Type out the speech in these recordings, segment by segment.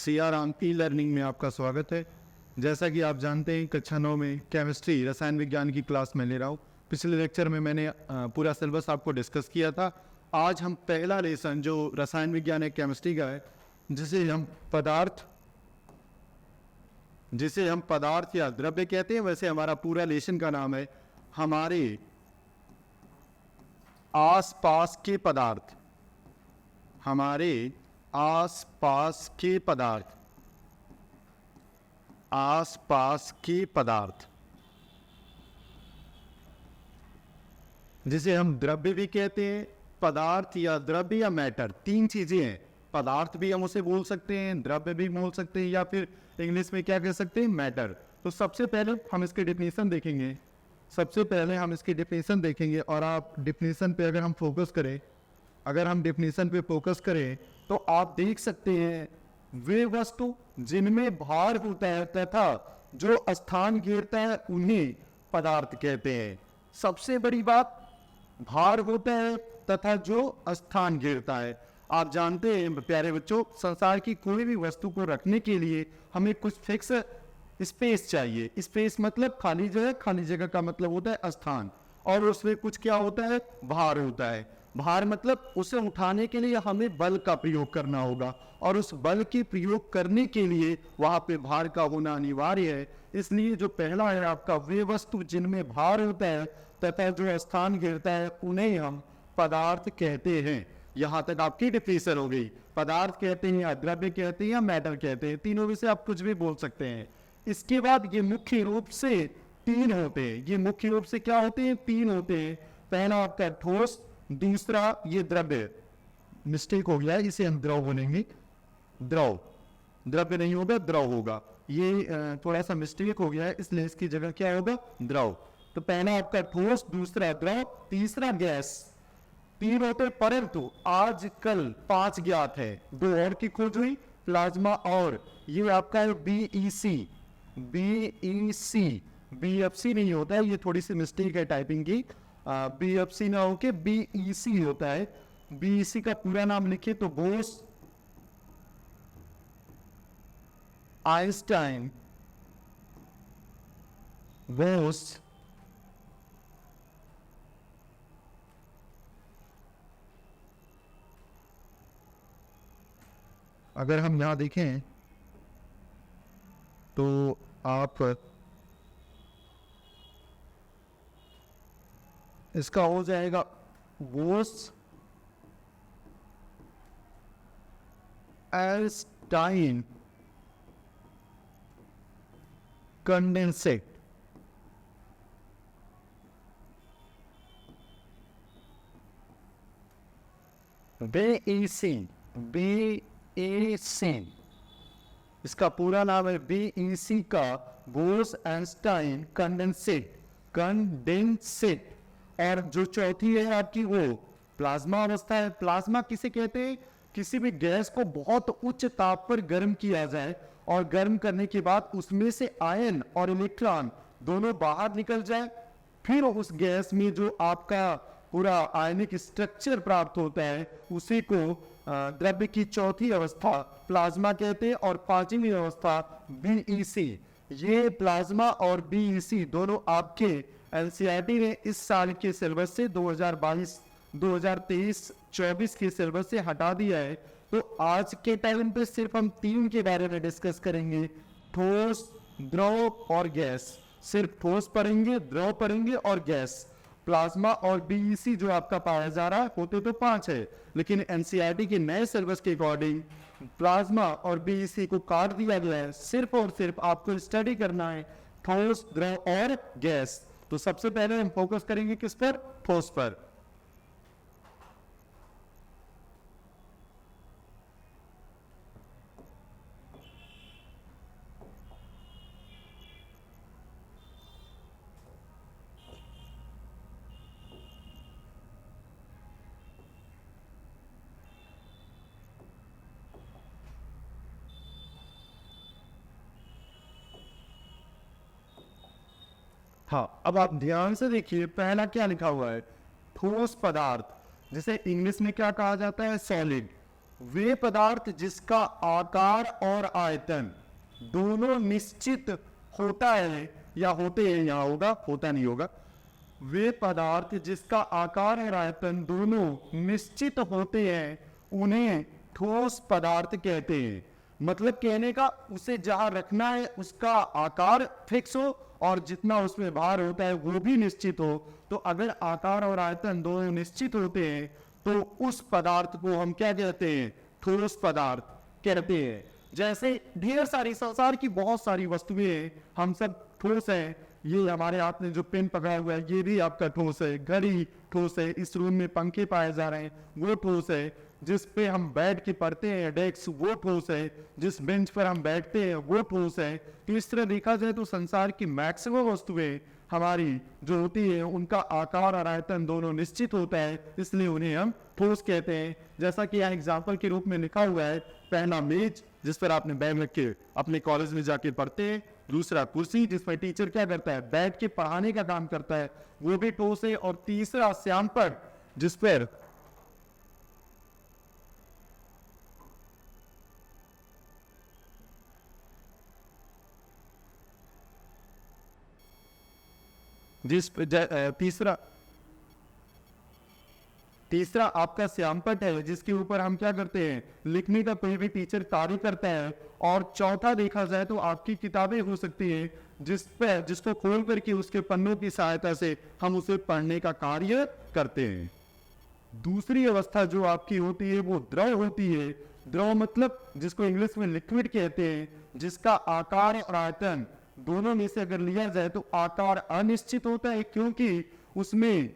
Siya Ram e learning में आपका स्वागत है। जैसा कि आप जानते हैं कक्षा 9 में केमिस्ट्री रसायन विज्ञान की क्लास में ले रहा हूँ। पिछले लेक्चर में मैंने पूरा सिलेबस आपको डिस्कस किया था। आज हम पहला लेसन जो रसायन विज्ञान है केमिस्ट्री का है, जिसे हम पदार्थ या द्रव्य कहते हैं। वैसे हमारा पूरा लेसन का नाम है हमारे आसपास के पदार्थ, हमारे आसपास के पदार्थ, आसपास के पदार्थ, जिसे हम द्रव्य भी कहते हैं। पदार्थ या द्रव्य या मैटर, तीन चीजें हैं। पदार्थ भी हम उसे बोल सकते हैं, द्रव्य भी बोल सकते हैं, या फिर इंग्लिश में क्या कह सकते हैं, मैटर। तो सबसे पहले हम इसकी डेफिनेशन देखेंगे। और आप डेफिनेशन पे अगर हम फोकस करें, तो आप देख सकते हैं वे वस्तु जिनमें भार होता है तथा जो स्थान घेरता है उन्हें पदार्थ कहते हैं। सबसे बड़ी बात, भार होता है तथा जो स्थान घेरता है। आप जानते हैं प्यारे बच्चों, संसार की कोई भी वस्तु को रखने के लिए हमें कुछ फिक्स स्पेस चाहिए। स्पेस मतलब खाली जगह, खाली जगह का मतलब होता है स्थान, और उसमें कुछ क्या होता है, भार होता है। भार मतलब उसे उठाने के लिए हमें बल का प्रयोग करना होगा, और उस बल के प्रयोग करने के लिए वहां पे भार का होना अनिवार्य है। इसलिए जो पहला है आपका, वे वस्तु जिनमें भार होता है तथा जो स्थान घेरता है उन्हें हम पदार्थ कहते हैं। यहाँ तक आपकी डिफिनेशन हो गई। पदार्थ कहते हैं या द्रव्य कहते हैं या मैटर कहते हैं, तीनों में से आप कुछ भी बोल सकते हैं। इसके बाद ये मुख्य रूप से तीन होते हैं। ये मुख्य रूप से क्या होते हैं, तीन होते हैं। पहला आपका ठोस, दूसरा ये द्रव्य, मिस्टेक हो गया है, इसे हम द्रव बोलेंगे, द्रव, द्रव्य नहीं होगा, द्रव होगा। ये थोड़ा सा मिस्टेक हो गया है, इसलिए इसकी जगह क्या होगा, द्रव। तो पहला आपका ठोस, दूसरा द्रव, तीसरा गैस। तीन होते, परंतु आजकल 5 ज्ञात है। 2 और की खोज हुई, प्लाज्मा और ये आपका है बीईसी। बीएफसी नहीं होता है, ये थोड़ी सी मिस्टेक है टाइपिंग की। बीएफसी ना होके बीईसी होता है। बीईसी का पूरा नाम लिखे तो बोस आइंस्टाइन बोस अगर हम यहां देखें तो आप इसका हो जाएगा बोस आइंस्टाइन कंडेंसेट। बीईसी इसका पूरा नाम है, बीईसी का बोस आइंस्टाइन कंडेंसेट। और जो चौथी है आपकी वो प्लाज्मा अवस्था है। प्लाज्मा किसे कहते हैं, किसी भी गैस को बहुत उच्च ताप पर गर्म किया जाए और गर्म करने के बाद उसमें से आयन और इलेक्ट्रॉन दोनों बाहर निकल जाए, फिर उस गैस में जो आपका पूरा आयनिक स्ट्रक्चर प्राप्त होता है उसी को द्रव्य की चौथी अवस्था प्लाज्मा कहते हैं। और 5वीं अवस्था बीईसी। ये प्लाज्मा और बीईसी दोनों आपके एनसीईआरटी ने इस साल के सिलेबस से 2023-24 के सिलेबस से हटा दिया है। तो आज के टाइम पे सिर्फ हम 3 के बारे में डिस्कस करेंगे, ठोस, द्रव और गैस। सिर्फ ठोस पढ़ेंगे, द्रव पढ़ेंगे और गैस। प्लाज्मा और बीईसी जो आपका पाया जा रहा है होते तो 5 है, लेकिन एनसीईआरटी के नए सिलेबस के अकॉर्डिंग प्लाज्मा और बीईसी को काट दिया गया है। सिर्फ और सिर्फ आपको स्टडी करना है ठोस, द्रव और गैस। तो सबसे पहले हम फोकस करेंगे किस पर, ठोस पर। हाँ, अब आप ध्यान से देखिए, पहला क्या लिखा हुआ है, ठोस पदार्थ, जिसे इंग्लिश में क्या कहा जाता है, सॉलिड। वे पदार्थ जिसका आकार और आयतन दोनों निश्चित होता है या होते हैं, यहाँ होगा, होता नहीं होगा। वे पदार्थ जिसका आकार और आयतन दोनों निश्चित होते हैं उन्हें ठोस पदार्थ कहते हैं। मतलब कहने का, उसे जहां रखना है उसका आकार फिक्स हो और जितना उसमें भार होता है वो भी निश्चित हो। तो अगर आकार और आयतन दोनों निश्चित होते हैं तो उस पदार्थ को हम क्या कहते हैं? ठोस पदार्थ कहते हैं। जैसे ढेर सारी संसार की बहुत सारी वस्तुएं हम सब ठोस हैं। ये हमारे हाथ में जो पेन पकड़ा हुआ है ये भी आपका ठोस है, घड़ी ठोस है, इस रूम में पंखे पाए जा रहे हैं वो ठोस है, जिस पे हम बैठ के पढ़ते हैं डेस्क वो ठोस है, जिस बेंच पर हम बैठते हैं वो ठोस है। तो इस तरह देखा जाए तो संसार की मैक्सिमम वस्तुएं हमारी जो होती है उनका आकार और आयतन दोनों निश्चित होता है, इसलिए उन्हें हम ठोस कहते हैं। जैसा कि यहाँ एग्जाम्पल के रूप में लिखा हुआ है, पहला मेज जिस पर आपने बैग रख के अपने कॉलेज में जाके पढ़ते हैं, दूसरा कुर्सी जिस पर टीचर क्या करता है? बैठ के पढ़ाने का काम करता है, वो भी ठोस है। और तीसरा श्यामपट जिस पर तीसरा आपका श्यामपट है जिसके ऊपर हम क्या करते हैं? लिखने का कोई भी टीचर कार्य करता है। और चौथा देखा जाए तो आपकी किताबें हो सकती हैं जिसको खोल करके उसके पन्नों की सहायता से हम उसे पढ़ने का कार्य करते हैं। दूसरी अवस्था जो आपकी होती है वो द्रव होती है। द्रव मतलब जिसको इंग्लिश में लिक्विड कहते हैं, जिसका आकार और आयतन दोनों में से अगर लिया जाए तो आकार अनिश्चित होता है क्योंकि उसमें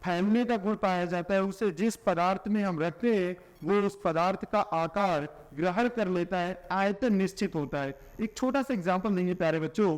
फैलने का गुण पाया जाता है। उसे जिस पदार्थ में हम रखते हैं वो उस पदार्थ का आकार ग्रहण कर लेता है, आयतन निश्चित होता है। एक छोटा सा एग्जांपल देंगे प्यारे बच्चों,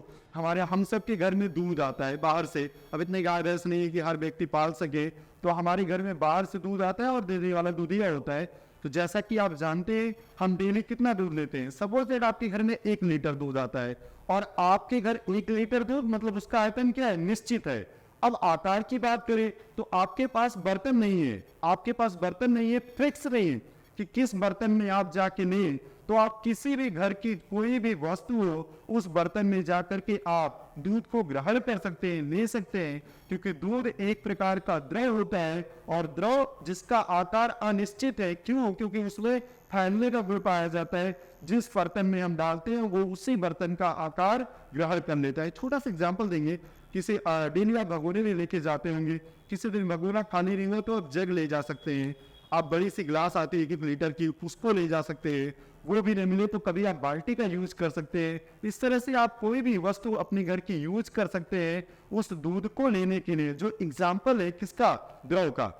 हम सब के घर में दूध आता है बाहर से। अब इतने गाय भैंस नहीं है कि हर व्यक्ति पाल सके, तो हमारे घर में बाहर से दूध आता है और देने वाला दूधिया होता है। तो जैसा कि आप जानते हैं हम डेली कितना दूध लेते हैं। सपोज दैट आपके घर में 1 लीटर दूध आता है और आपके घर 1 लीटर दूध मतलब उसका आयतन क्या है? निश्चित है। अब आकार की बात करें तो आपके पास बर्तन नहीं है, आपके पास बर्तन नहीं है, फिक्स नहीं है कि किस बर्तन में आप जाके लें। तो आप किसी भी घर की कोई भी वस्तु हो उस बर्तन में जाकर के आप दूध को ग्रहण कर सकते हैं, ले सकते हैं, क्योंकि दूध एक प्रकार का द्रव होता है और द्रव जिसका आकार अनिश्चित है। क्यों? क्योंकि उसमें फैलने का गुण पाया जाता है। जिस बर्तन में हम डालते हैं वो उसी बर्तन का आकार ग्रहण कर लेता है। छोटा सा एग्जाम्पल देंगे, किसी डेली आप भगोने में लेके जाते होंगे, किसी दिन भगोना खाली नहीं हो तो आप जग ले जा सकते हैं, आप बड़ी सी ग्लास आती है 1 लीटर की उसको ले जा सकते हैं, वो भी नहीं मिले तो कभी आप बाल्टी का यूज कर सकते हैं। इस तरह से आप कोई भी वस्तु अपने घर की यूज कर सकते हैं उस दूध को लेने के लिए। जो एग्जाम्पल है किसका? द्रव का।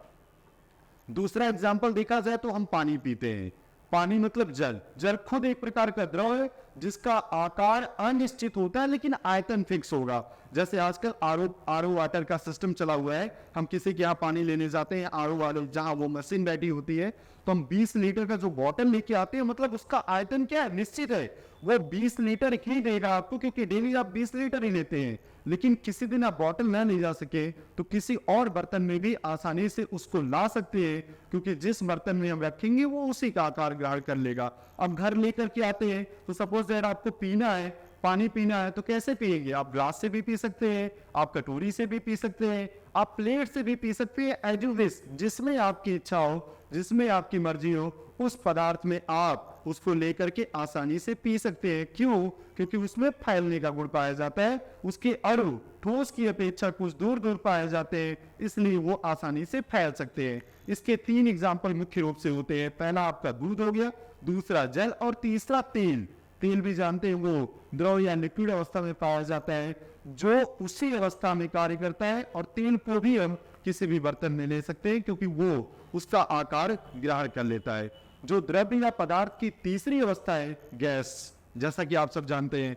दूसरा एग्जाम्पल देखा जाए तो हम पानी पीते हैं। पानी मतलब जल। जल खुद एक प्रकार का द्रव है जिसका आकार अनिश्चित होता है लेकिन आयतन फिक्स होगा। जैसे आजकल आरओ वाटर का सिस्टम चला हुआ है, हम किसी के यहाँ पानी लेने जाते हैं आरओ वाले जहाँ वो मशीन बैठी होती है, तो हम 20 लीटर का जो बॉटल लेके आते हैं, मतलब उसका आयतन क्या है? निश्चित है, वो 20 लीटर ही देगा आपको, क्योंकि डेली आप 20 लीटर ही लेते हैं। लेकिन किसी दिन आप बॉटल ना ले जा सके तो किसी और बर्तन में भी आसानी से उसको ला सकते हैं, क्योंकि जिस बर्तन में हम रखेंगे वो उसी का आकार ग्रहण कर लेगा। अब घर लेकर के आते हैं तो सपोज दैट आपको पीना है, पानी पीना है, तो कैसे पिएंगे? आप ग्लास से भी पी सकते हैं, आप कटोरी से भी पी सकते हैं, आप प्लेट से भी पी सकते हैं, एज यू विश, जिसमें आपकी इच्छा हो, जिसमें आपकी मर्जी हो, उस पदार्थ में आप उसको लेकर के आसानी से पी सकते हैं। क्यों? क्योंकि उसमें फैलने का गुण पाया जाता है, उसके अणु ठोस की अपेक्षा कुछ दूर दूर पाए जाते हैं, इसलिए वो आसानी से फैल सकते हैं। इसके 3 एग्जाम्पल मुख्य रूप से होते हैं। पहला आपका दूध हो गया, दूसरा जल और तीसरा तेल। तेल भी जानते हैं वो द्रव या लिक्विड अवस्था में पाया जाता है जो उसी अवस्था में कार्य करता है, और तेल को भी हम किसी भी बर्तन में ले सकते हैं क्योंकि वो उसका आकार ग्रहण कर लेता है। जो द्रव्य या पदार्थ की तीसरी अवस्था है गैस। जैसा कि आप सब जानते हैं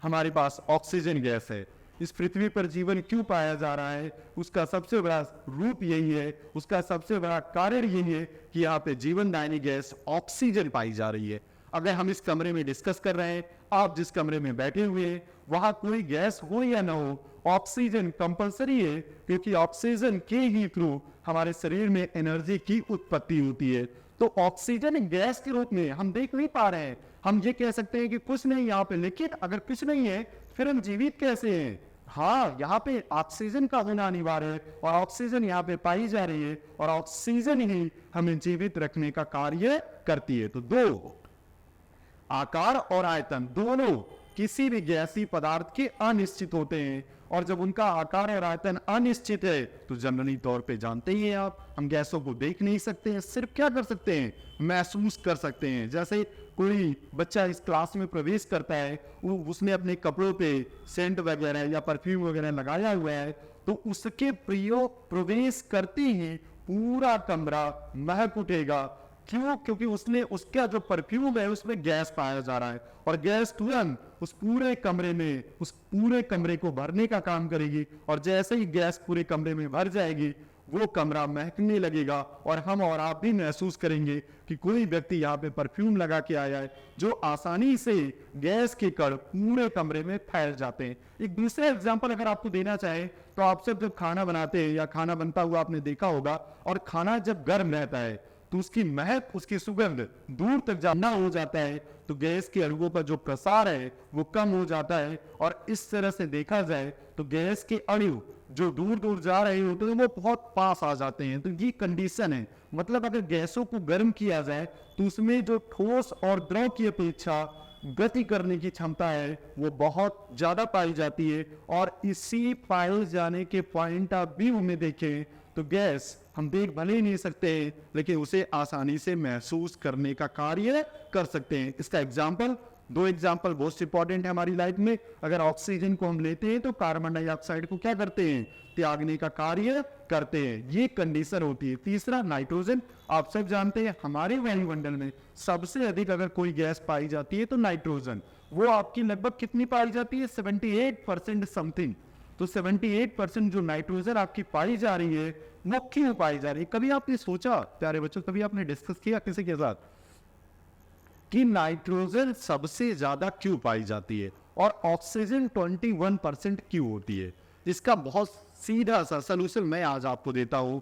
हमारे पास ऑक्सीजन गैस है। इस पृथ्वी पर जीवन क्यों पाया जा रहा है? उसका सबसे बड़ा रूप यही है, उसका सबसे बड़ा कारण यही है कि यहाँ पे जीवनदायिनी गैस ऑक्सीजन पाई जा रही है। अगर हम इस कमरे में डिस्कस कर रहे हैं, आप जिस कमरे में बैठे हुए हैं वहां कोई गैस हो या ना हो, ऑक्सीजन कंपलसरी है, क्योंकि ऑक्सीजन के ही थ्रू हमारे शरीर में एनर्जी की उत्पत्ति होती है। तो ऑक्सीजन एक गैस के रूप में हम देख नहीं पा रहे हैं। हम ये कह सकते हैं कि कुछ नहीं यहाँ पे, लेकिन अगर कुछ नहीं है फिर हम जीवित कैसे हैं? हाँ, यहाँ पे ऑक्सीजन का होना अनिवार्य है और ऑक्सीजन यहाँ पे पाई जा रही है और ऑक्सीजन ही हमें जीवित रखने का कार्य करती है। तो दो, आकार और आयतन दोनों किसी भी गैसीय पदार्थ के अनिश्चित होते हैं, और जब उनका आकार और आयतन अनिश्चित है तो जनरली तौर पे जानते ही हैं आप, हम गैसों को देख नहीं सकते हैं, सिर्फ क्या कर सकते हैं, महसूस कर सकते हैं। जैसे कोई बच्चा इस क्लास में प्रवेश करता है, उसने अपने कपड़ों पे सेंट वगैरह या परफ्यूम वगैरह लगाया हुआ है, तो उसके प्रवेश करते ही पूरा कमरा महक उठेगा। क्यों? क्योंकि उसने उसका जो परफ्यूम है उसमें गैस पाया जा रहा है और गैस तुरंत उस पूरे कमरे को भरने का काम करेगी, और जैसे ही गैस पूरे कमरे में भर जाएगी वो कमरा महकने लगेगा और हम और आप भी महसूस करेंगे कि कोई व्यक्ति यहाँ पे परफ्यूम लगा के आया है, जो आसानी से गैस के कण पूरे कमरे में फैल जाते हैं। एक दूसरा एग्जांपल अगर आपको देना चाहे तो आप सब जब खाना बनाते हैं या खाना बनता हुआ आपने देखा होगा, और खाना जब गर्म रहता है तो उसकी महक, उसकी सुगंध दूर तक जाना हो जाता है, तो गैस के अणुओं पर जो प्रसार है वो कम हो जाता है, और इस तरह से देखा जाए तो गैस के अणु जो दूर दूर जा रहे होते हैं वो बहुत पास आ जाते हैं। तो ये कंडीशन है, मतलब अगर गैसों को गर्म किया जाए तो उसमें जो ठोस और द्रव की अपेक्षा गति करने की क्षमता है वो बहुत ज्यादा पाई जाती है, और इसी पाए जाने के पॉइंट ऑफ व्यू में देखें तो गैस हम देख भले ही नहीं सकते लेकिन उसे आसानी से महसूस करने का कार्य कर सकते हैं। इसका एग्जाम्पल, दो एग्जाम्पल बहुत इंपॉर्टेंट है हमारी लाइफ में। अगर ऑक्सीजन को हम लेते हैं तो कार्बन डाइऑक्साइड को क्या करते हैं, त्यागने का कार्य करते हैं, ये कंडीशन होती है। तीसरा, नाइट्रोजन। आप सब जानते हैं हमारे वायुमंडल में सबसे अधिक अगर कोई गैस पाई जाती है तो नाइट्रोजन। वो आपकी लगभग कितनी पाई जाती है, 78% समथिंग। तो 78% जो नाइट्रोजन आपकी पाई जा रही है वो क्यों पाई जा रही है? कभी आपने सोचा प्यारे बच्चों, कभी आपने डिस्कस किया किसी के साथ कि नाइट्रोजन सबसे ज्यादा क्यों पाई जाती है और ऑक्सीजन 21% क्यों होती है? इसका बहुत सीधा सा सलूशन मैं आज आपको देता हूं।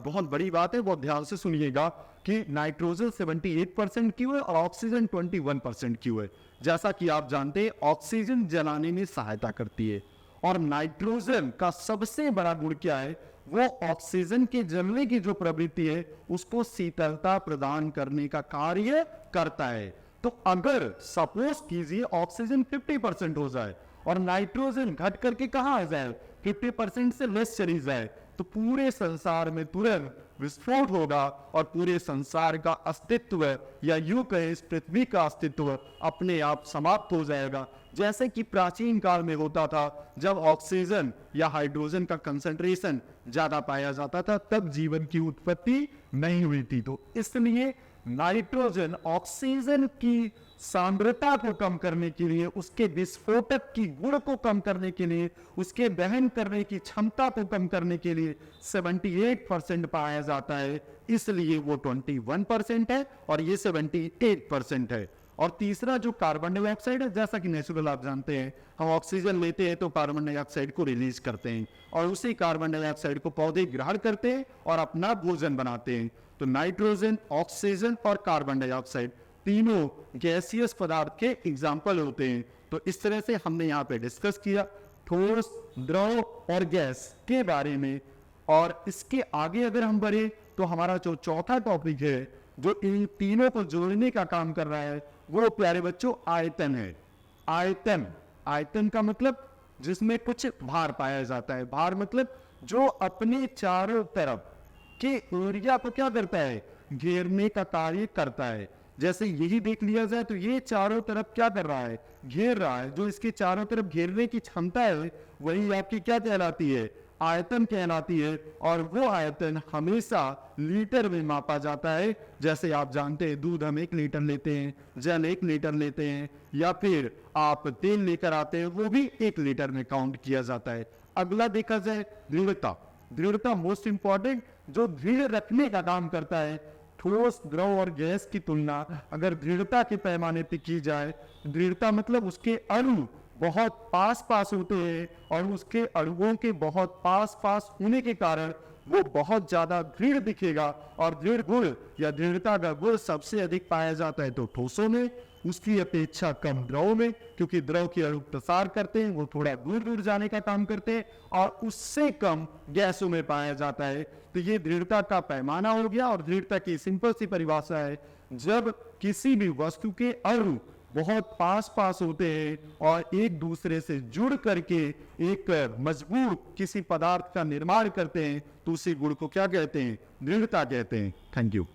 बहुत बड़ी बात है, बहुत ध्यान से सुनिएगा कि नाइट्रोजन 78% क्यों है और ऑक्सीजन 21% क्यों है। जैसा कि आप जानते हैं ऑक्सीजन जलाने में सहायता करती है, और नाइट्रोजन का सबसे बड़ा गुण क्या है, वो ऑक्सीजन के जलने की जो प्रवृत्ति है उसको शीतलता प्रदान करने का कार्य करता है। तो अगर सपोज कीजिए ऑक्सीजन 50% हो जाए और नाइट्रोजन घट करके कहां आ जाए, 50% से लेस चली जाए, तो पूरे संसार में तुरंत विस्फोट होगा और पूरे संसार का अस्तित्व या यूं कहें इस पृथ्वी का अस्तित्व अपने आप समाप्त हो जाएगा। जैसे कि प्राचीन काल में होता था, जब ऑक्सीजन या हाइड्रोजन का कंसंट्रेशन ज्यादा पाया जाता था तब जीवन की उत्पत्ति नहीं हुई थी। तो इसलिए नाइट्रोजन ऑक्सीजन की सांद्रता को कम करने के लिए, उसके विस्फोटक की गुण को कम करने के लिए, उसके दहन करने की क्षमता को कम करने के लिए 78% पाया जाता है, इसलिए वो 21% है और ये 78% है। और तीसरा जो कार्बन डाइऑक्साइड है, जैसा कि नेचुरल आप जानते हैं हम ऑक्सीजन लेते हैं तो कार्बन डाइऑक्साइड को रिलीज करते हैं और उसी कार्बन डाइऑक्साइड को पौधे ग्रहण करते हैं और अपना भोजन बनाते हैं। तो नाइट्रोजन, ऑक्सीजन और कार्बन डाइऑक्साइड तीनों गैसियस पदार्थ के एग्जाम्पल होते हैं। तो इस तरह से हमने यहाँ पे डिस्कस किया ठोस, द्रव और गैस के बारे में। और इसके आगे अगर हम बढ़े तो हमारा जो चौथा टॉपिक है जो इन तीनों को जोड़ने का काम कर रहा है वो प्यारे बच्चों आयतन है। आयतन, आयतन का मतलब जिसमें कुछ भार पाया जाता है। भार मतलब जो अपने चारों तरफ के एरिया को क्या करता है, घेरने का कार्य करता है। जैसे यही देख लिया जाए तो ये चारों तरफ क्या कर रहा है, घेर रहा है। जो इसके चारों तरफ घेरने की क्षमता है वही आपकी क्या कहलाती है, आयतन कहलाती है। और वो आयतन हमेशा लीटर में मापा जाता है। जैसे आप जानते हैं दूध हम 1 लीटर लेते हैं, जल 1 लीटर लेते हैं, या फिर आप तेल लेकर आते हैं वो भी 1 लीटर में काउंट किया जाता है। अगला देखा जाए दृढ़ता। दृढ़ता मोस्ट इंपॉर्टेंट, जो दृढ़ रखने का काम करता है। ठोस, द्रव और गैस की तुलना अगर दृढ़ता के पैमाने पर की जाए, दृढ़ता मतलब उसके अणु बहुत पास पास होते हैं और उसके अणुओं के बहुत पास पास होने के कारण वो बहुत ज्यादा दृढ़ दिखेगा। और दृढ़ गुण या दृढ़ता का गुण सबसे अधिक पाया जाता है तो ठोसों में, उसकी अपेक्षा कम द्रव में, क्योंकि द्रव की अणु प्रसार करते हैं, वो थोड़ा दूर दूर जाने का काम करते हैं, और उससे कम गैसों में पाया जाता है। तो ये दृढ़ता का पैमाना हो गया। और दृढ़ता की सिंपल सी परिभाषा है, जब किसी भी वस्तु के अणु बहुत पास पास होते हैं और एक दूसरे से जुड़ करके एक मजबूत किसी पदार्थ का निर्माण करते हैं, तो उसी गुण को क्या कहते हैं? दृढ़ता कहते हैं। Thank you.